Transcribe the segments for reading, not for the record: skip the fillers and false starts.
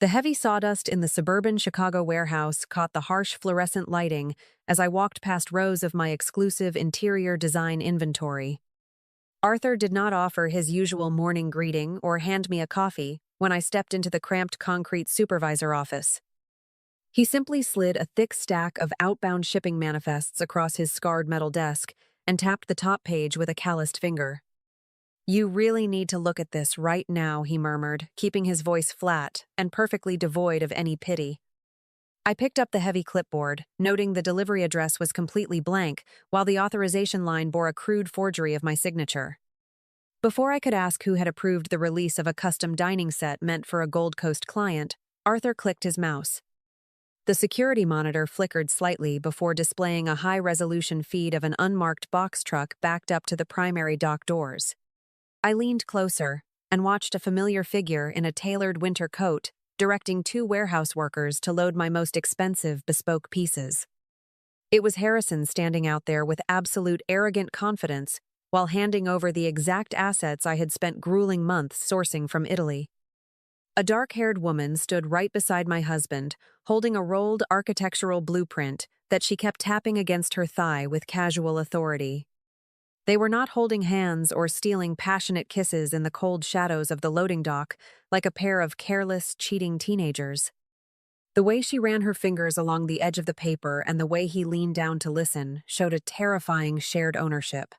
The heavy sawdust in the suburban Chicago warehouse caught the harsh fluorescent lighting as I walked past rows of my exclusive interior design inventory. Arthur did not offer his usual morning greeting or hand me a coffee when I stepped into the cramped concrete supervisor office. He simply slid a thick stack of outbound shipping manifests across his scarred metal desk and tapped the top page with a calloused finger. "You really need to look at this right now," he murmured, keeping his voice flat and perfectly devoid of any pity. I picked up the heavy clipboard, noting the delivery address was completely blank, while the authorization line bore a crude forgery of my signature. Before I could ask who had approved the release of a custom dining set meant for a Gold Coast client, Arthur clicked his mouse. The security monitor flickered slightly before displaying a high-resolution feed of an unmarked box truck backed up to the primary dock doors. I leaned closer and watched a familiar figure in a tailored winter coat directing two warehouse workers to load my most expensive bespoke pieces. It was Harrison standing out there with absolute arrogant confidence while handing over the exact assets I had spent grueling months sourcing from Italy. A dark-haired woman stood right beside my husband, holding a rolled architectural blueprint that she kept tapping against her thigh with casual authority. They were not holding hands or stealing passionate kisses in the cold shadows of the loading dock like a pair of careless, cheating teenagers. The way she ran her fingers along the edge of the paper and the way he leaned down to listen showed a terrifying shared ownership.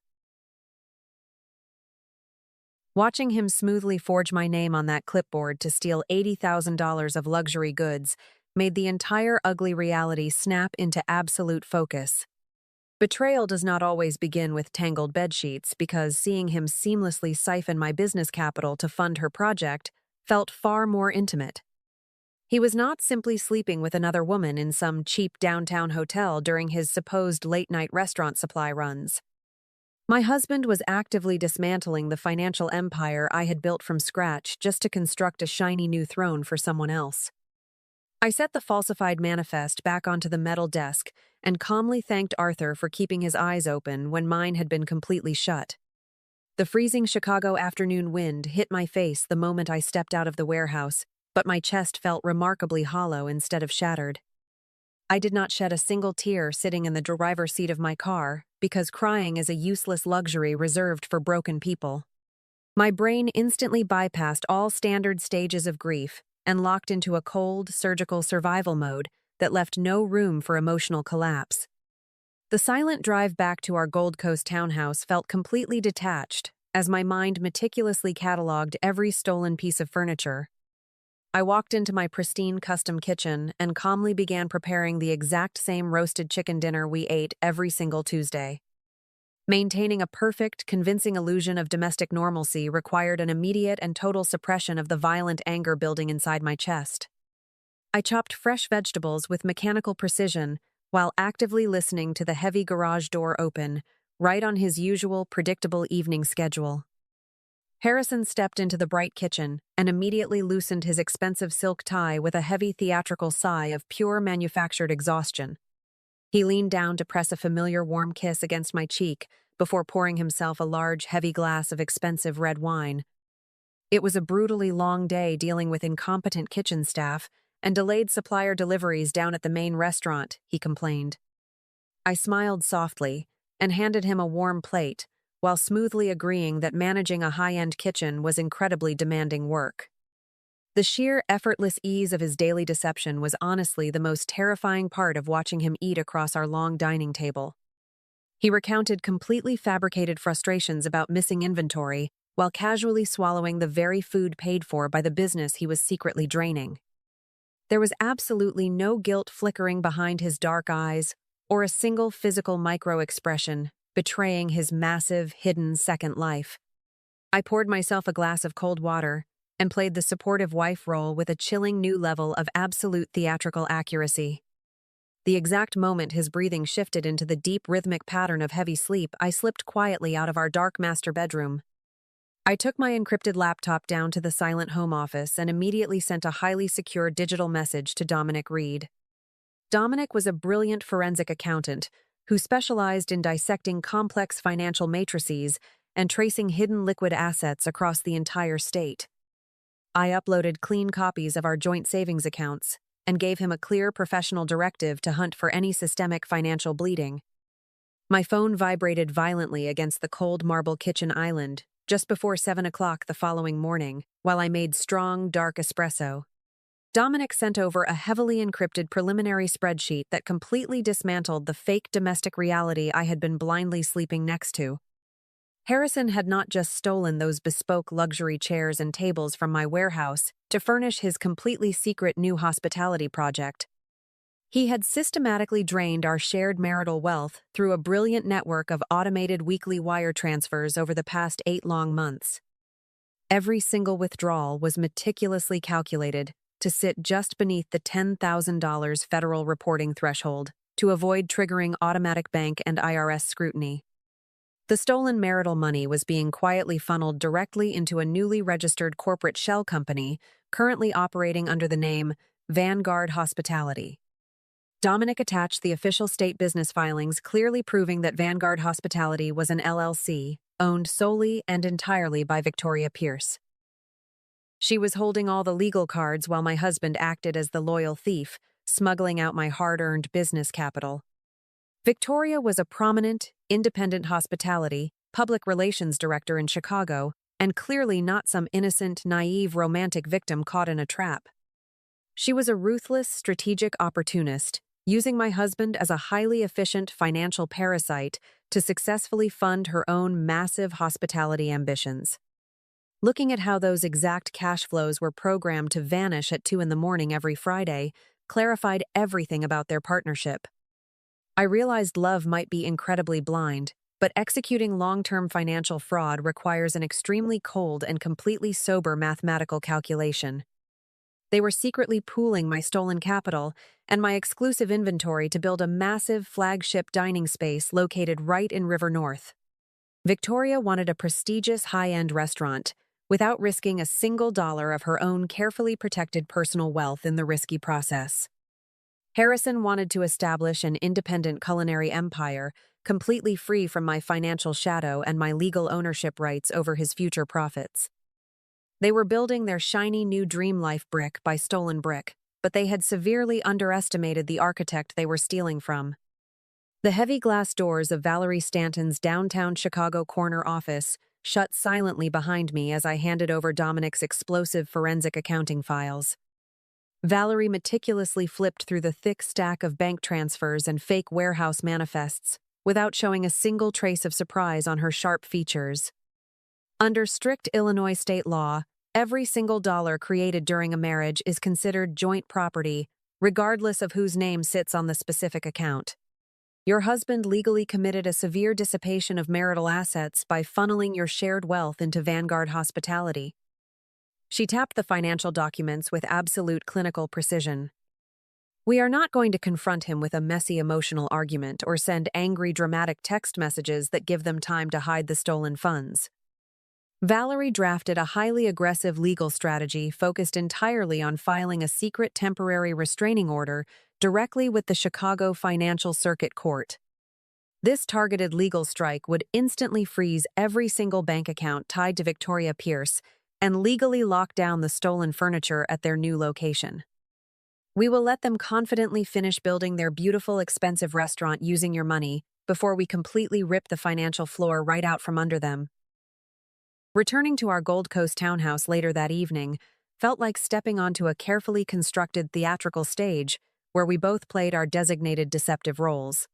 Watching him smoothly forge my name on that clipboard to steal $80,000 of luxury goods made the entire ugly reality snap into absolute focus. Betrayal does not always begin with tangled bedsheets because seeing him seamlessly siphon my business capital to fund her project felt far more intimate. He was not simply sleeping with another woman in some cheap downtown hotel during his supposed late-night restaurant supply runs. My husband was actively dismantling the financial empire I had built from scratch just to construct a shiny new throne for someone else. I set the falsified manifest back onto the metal desk and calmly thanked Arthur for keeping his eyes open when mine had been completely shut. The freezing Chicago afternoon wind hit my face the moment I stepped out of the warehouse, but my chest felt remarkably hollow instead of shattered. I did not shed a single tear sitting in the driver's seat of my car because crying is a useless luxury reserved for broken people. My brain instantly bypassed all standard stages of grief and locked into a cold, surgical survival mode that left no room for emotional collapse. The silent drive back to our Gold Coast townhouse felt completely detached as my mind meticulously cataloged every stolen piece of furniture. I walked into my pristine custom kitchen and calmly began preparing the exact same roasted chicken dinner we ate every single Tuesday. Maintaining a perfect, convincing illusion of domestic normalcy required an immediate and total suppression of the violent anger building inside my chest. I chopped fresh vegetables with mechanical precision while actively listening to the heavy garage door open, right on his usual, predictable evening schedule. Harrison stepped into the bright kitchen and immediately loosened his expensive silk tie with a heavy theatrical sigh of pure manufactured exhaustion. He leaned down to press a familiar warm kiss against my cheek before pouring himself a large, heavy glass of expensive red wine. It was a brutally long day dealing with incompetent kitchen staff and delayed supplier deliveries down at the main restaurant, he complained. I smiled softly and handed him a warm plate, while smoothly agreeing that managing a high-end kitchen was incredibly demanding work. The sheer effortless ease of his daily deception was honestly the most terrifying part of watching him eat across our long dining table. He recounted completely fabricated frustrations about missing inventory while casually swallowing the very food paid for by the business he was secretly draining. There was absolutely no guilt flickering behind his dark eyes or a single physical micro-expression betraying his massive, hidden second life. I poured myself a glass of cold water and played the supportive wife role with a chilling new level of absolute theatrical accuracy. The exact moment his breathing shifted into the deep rhythmic pattern of heavy sleep, I slipped quietly out of our dark master bedroom. I took my encrypted laptop down to the silent home office and immediately sent a highly secure digital message to Dominic Reed. Dominic was a brilliant forensic accountant who specialized in dissecting complex financial matrices and tracing hidden liquid assets across the entire state. I uploaded clean copies of our joint savings accounts and gave him a clear professional directive to hunt for any systemic financial bleeding. My phone vibrated violently against the cold marble kitchen island just before 7 o'clock the following morning, while I made strong, dark espresso. Dominic sent over a heavily encrypted preliminary spreadsheet that completely dismantled the fake domestic reality I had been blindly sleeping next to. Harrison had not just stolen those bespoke luxury chairs and tables from my warehouse to furnish his completely secret new hospitality project. He had systematically drained our shared marital wealth through a brilliant network of automated weekly wire transfers over the past 8 long months. Every single withdrawal was meticulously calculated to sit just beneath the $10,000 federal reporting threshold to avoid triggering automatic bank and IRS scrutiny. The stolen marital money was being quietly funneled directly into a newly registered corporate shell company currently operating under the name Vanguard Hospitality. Dominic attached the official state business filings clearly proving that Vanguard Hospitality was an LLC, owned solely and entirely by Victoria Pierce. She was holding all the legal cards while my husband acted as the loyal thief, smuggling out my hard-earned business capital. Victoria was a prominent, independent hospitality, public relations director in Chicago, and clearly not some innocent, naive romantic victim caught in a trap. She was a ruthless, strategic opportunist, using my husband as a highly efficient financial parasite to successfully fund her own massive hospitality ambitions. Looking at how those exact cash flows were programmed to vanish at 2 in the morning every Friday clarified everything about their partnership. I realized love might be incredibly blind, but executing long-term financial fraud requires an extremely cold and completely sober mathematical calculation. They were secretly pooling my stolen capital and my exclusive inventory to build a massive flagship dining space located right in River North. Victoria wanted a prestigious high-end restaurant without risking a single dollar of her own carefully protected personal wealth in the risky process. Harrison wanted to establish an independent culinary empire completely free from my financial shadow and my legal ownership rights over his future profits. They were building their shiny new dream life brick by stolen brick, but they had severely underestimated the architect they were stealing from. The heavy glass doors of Valerie Stanton's downtown Chicago corner office shut silently behind me as I handed over Dominic's explosive forensic accounting files. Valerie meticulously flipped through the thick stack of bank transfers and fake warehouse manifests without showing a single trace of surprise on her sharp features. Under strict Illinois state law, every single dollar created during a marriage is considered joint property, regardless of whose name sits on the specific account. Your husband legally committed a severe dissipation of marital assets by funneling your shared wealth into Vanguard Hospitality. She tapped the financial documents with absolute clinical precision. We are not going to confront him with a messy emotional argument or send angry dramatic text messages that give them time to hide the stolen funds. Valerie drafted a highly aggressive legal strategy focused entirely on filing a secret temporary restraining order directly with the Chicago Financial Circuit Court. This targeted legal strike would instantly freeze every single bank account tied to Victoria Pierce and legally lock down the stolen furniture at their new location. We will let them confidently finish building their beautiful, expensive restaurant using your money before we completely rip the financial floor right out from under them. Returning to our Gold Coast townhouse later that evening felt like stepping onto a carefully constructed theatrical stage where we both played our designated deceptive roles.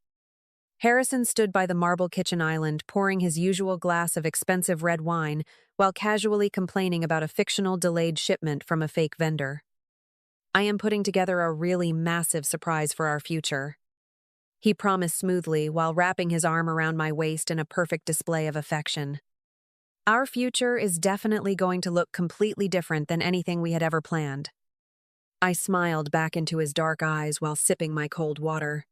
Harrison stood by the marble kitchen island pouring his usual glass of expensive red wine while casually complaining about a fictional delayed shipment from a fake vendor. I am putting together a really massive surprise for our future, he promised smoothly while wrapping his arm around my waist in a perfect display of affection. Our future is definitely going to look completely different than anything we had ever planned. I smiled back into his dark eyes while sipping my cold water.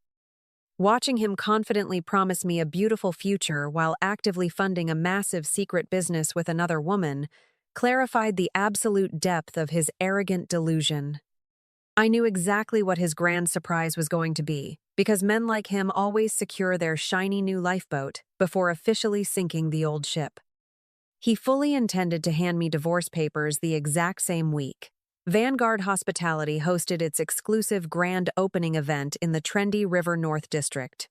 Watching him confidently promise me a beautiful future while actively funding a massive secret business with another woman clarified the absolute depth of his arrogant delusion. I knew exactly what his grand surprise was going to be, because men like him always secure their shiny new lifeboat before officially sinking the old ship. He fully intended to hand me divorce papers the exact same week. Vanguard Hospitality hosted its exclusive grand opening event in the trendy River North District.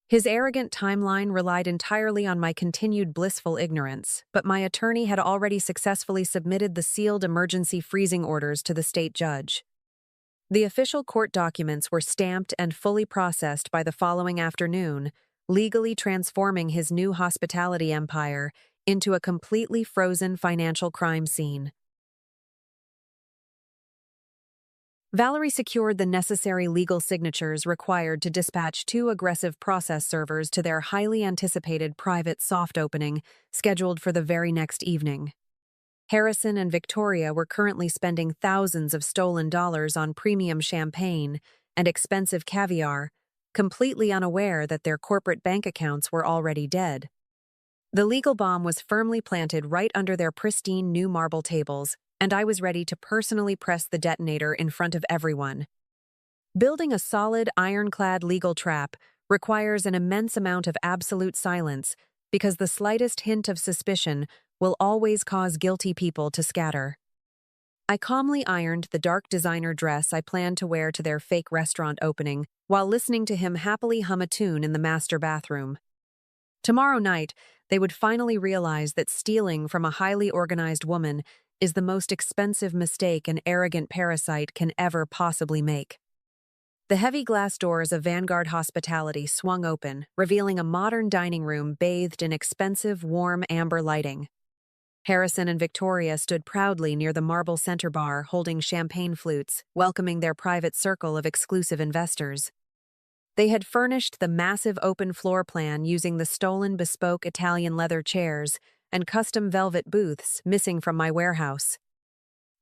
His arrogant timeline relied entirely on my continued blissful ignorance, but my attorney had already successfully submitted the sealed emergency freezing orders to the state judge. The official court documents were stamped and fully processed by the following afternoon, legally transforming his new hospitality empire into a completely frozen financial crime scene. Valerie secured the necessary legal signatures required to dispatch 2 aggressive process servers to their highly anticipated private soft opening, scheduled for the very next evening. Harrison and Victoria were currently spending thousands of stolen dollars on premium champagne and expensive caviar, completely unaware that their corporate bank accounts were already dead. The legal bomb was firmly planted right under their pristine new marble tables, and I was ready to personally press the detonator in front of everyone. Building a solid, ironclad legal trap requires an immense amount of absolute silence, because the slightest hint of suspicion will always cause guilty people to scatter. I calmly ironed the dark designer dress I planned to wear to their fake restaurant opening while listening to him happily hum a tune in the master bathroom. Tomorrow night, they would finally realize that stealing from a highly organized woman is the most expensive mistake an arrogant parasite can ever possibly make. The heavy glass doors of Vanguard Hospitality swung open, revealing a modern dining room bathed in expensive, warm amber lighting. Harrison and Victoria stood proudly near the marble center bar, holding champagne flutes, welcoming their private circle of exclusive investors. They had furnished the massive open floor plan using the stolen bespoke Italian leather chairs and custom velvet booths missing from my warehouse.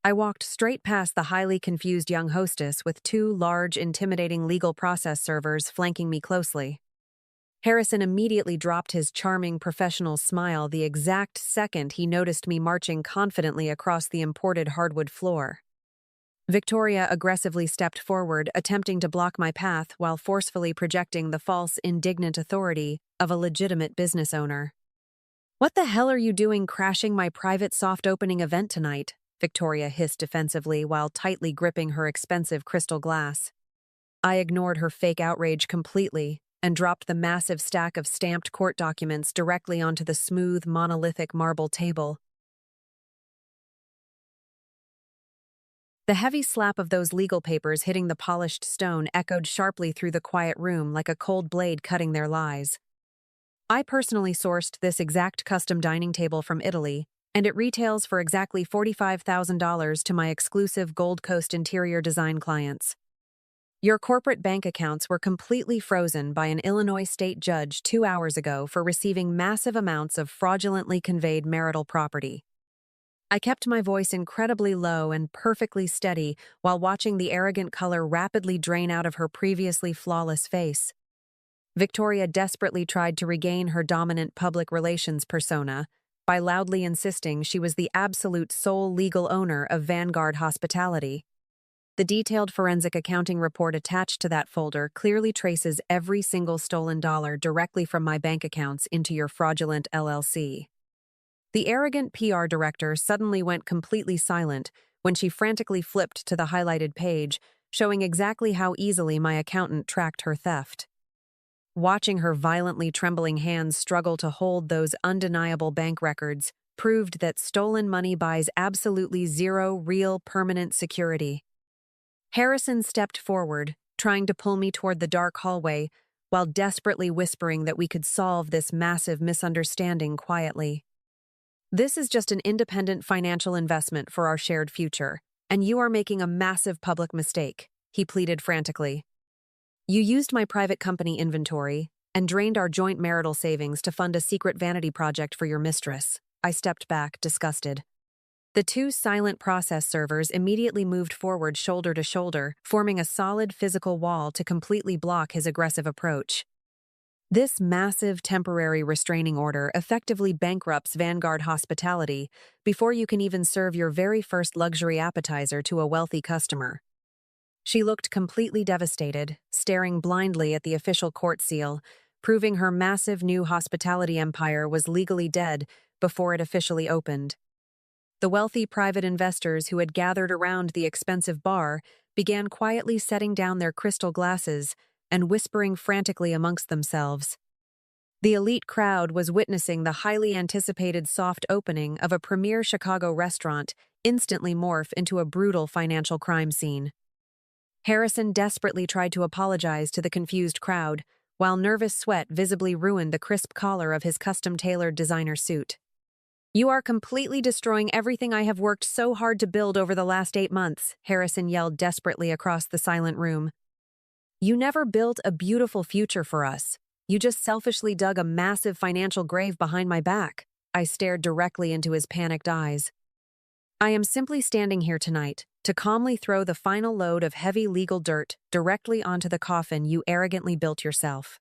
I walked straight past the highly confused young hostess with 2 large, intimidating legal process servers flanking me closely. Harrison immediately dropped his charming professional smile the exact second he noticed me marching confidently across the imported hardwood floor. Victoria aggressively stepped forward, attempting to block my path while forcefully projecting the false, indignant authority of a legitimate business owner. "What the hell are you doing crashing my private soft opening event tonight?" Victoria hissed defensively while tightly gripping her expensive crystal glass. I ignored her fake outrage completely and dropped the massive stack of stamped court documents directly onto the smooth, monolithic marble table. The heavy slap of those legal papers hitting the polished stone echoed sharply through the quiet room like a cold blade cutting their lies. I personally sourced this exact custom dining table from Italy, and it retails for exactly $45,000 to my exclusive Gold Coast interior design clients. Your corporate bank accounts were completely frozen by an Illinois state judge 2 hours ago for receiving massive amounts of fraudulently conveyed marital property. I kept my voice incredibly low and perfectly steady while watching the arrogant color rapidly drain out of her previously flawless face. Victoria desperately tried to regain her dominant public relations persona by loudly insisting she was the absolute sole legal owner of Vanguard Hospitality. The detailed forensic accounting report attached to that folder clearly traces every single stolen dollar directly from my bank accounts into your fraudulent LLC. The arrogant PR director suddenly went completely silent when she frantically flipped to the highlighted page, showing exactly how easily my accountant tracked her theft. Watching her violently trembling hands struggle to hold those undeniable bank records proved that stolen money buys absolutely zero real permanent security. Harrison stepped forward, trying to pull me toward the dark hallway, while desperately whispering that we could solve this massive misunderstanding quietly. "This is just an independent financial investment for our shared future, and you are making a massive public mistake," he pleaded frantically. "You used my private company inventory and drained our joint marital savings to fund a secret vanity project for your mistress." I stepped back, disgusted. The 2 silent process servers immediately moved forward shoulder to shoulder, forming a solid physical wall to completely block his aggressive approach. This massive temporary restraining order effectively bankrupts Vanguard Hospitality before you can even serve your very first luxury appetizer to a wealthy customer. She looked completely devastated, staring blindly at the official court seal, proving her massive new hospitality empire was legally dead before it officially opened. The wealthy private investors who had gathered around the expensive bar began quietly setting down their crystal glasses and whispering frantically amongst themselves. The elite crowd was witnessing the highly anticipated soft opening of a premier Chicago restaurant instantly morph into a brutal financial crime scene. Harrison desperately tried to apologize to the confused crowd, while nervous sweat visibly ruined the crisp collar of his custom-tailored designer suit. "You are completely destroying everything I have worked so hard to build over the last 8 months," Harrison yelled desperately across the silent room. "You never built a beautiful future for us. You just selfishly dug a massive financial grave behind my back." I stared directly into his panicked eyes. "I am simply standing here tonight to calmly throw the final load of heavy legal dirt directly onto the coffin you arrogantly built yourself."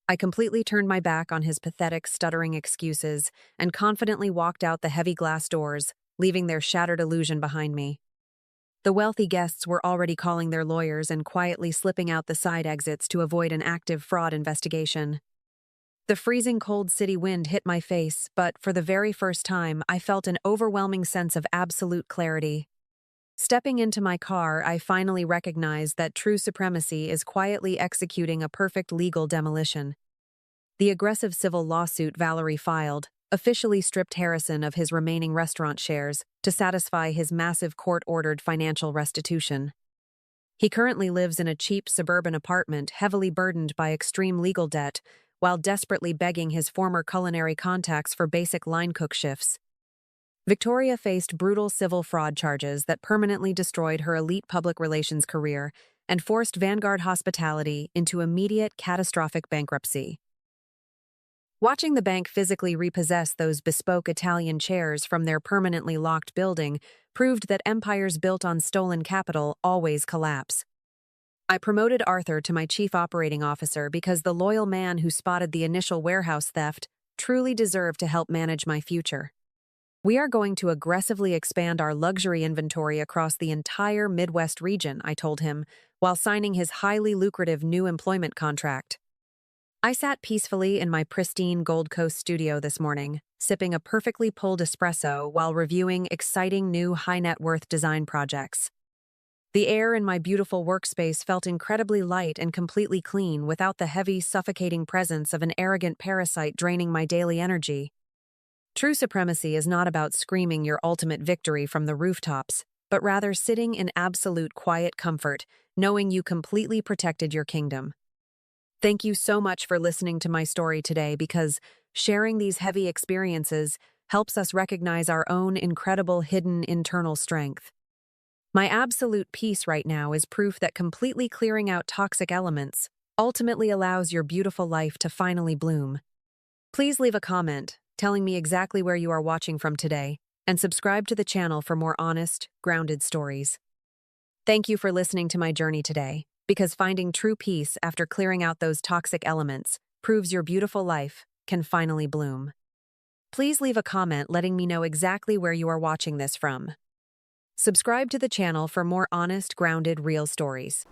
I completely turned my back on his pathetic, stuttering excuses and confidently walked out the heavy glass doors, leaving their shattered illusion behind me. The wealthy guests were already calling their lawyers and quietly slipping out the side exits to avoid an active fraud investigation. The freezing cold city wind hit my face, but for the very first time, I felt an overwhelming sense of absolute clarity. Stepping into my car, I finally recognized that true supremacy is quietly executing a perfect legal demolition. The aggressive civil lawsuit Valerie filed officially stripped Harrison of his remaining restaurant shares to satisfy his massive court-ordered financial restitution. He currently lives in a cheap suburban apartment heavily burdened by extreme legal debt, while desperately begging his former culinary contacts for basic line cook shifts. Victoria faced brutal civil fraud charges that permanently destroyed her elite public relations career and forced Vanguard Hospitality into immediate catastrophic bankruptcy. Watching the bank physically repossess those bespoke Italian chairs from their permanently locked building proved that empires built on stolen capital always collapse. I promoted Arthur to my chief operating officer because the loyal man who spotted the initial warehouse theft truly deserved to help manage my future. "We are going to aggressively expand our luxury inventory across the entire Midwest region," I told him, while signing his highly lucrative new employment contract. I sat peacefully in my pristine Gold Coast studio this morning, sipping a perfectly pulled espresso while reviewing exciting new high-net-worth design projects. The air in my beautiful workspace felt incredibly light and completely clean without the heavy, suffocating presence of an arrogant parasite draining my daily energy. True supremacy is not about screaming your ultimate victory from the rooftops, but rather sitting in absolute quiet comfort, knowing you completely protected your kingdom. Thank you so much for listening to my story today, because sharing these heavy experiences helps us recognize our own incredible hidden internal strength. My absolute peace right now is proof that completely clearing out toxic elements ultimately allows your beautiful life to finally bloom. Please leave a comment telling me exactly where you are watching from today, and subscribe to the channel for more honest, grounded stories. Thank you for listening to my journey today, because finding true peace after clearing out those toxic elements proves your beautiful life can finally bloom. Please leave a comment letting me know exactly where you are watching this from. Subscribe to the channel for more honest, grounded, real stories.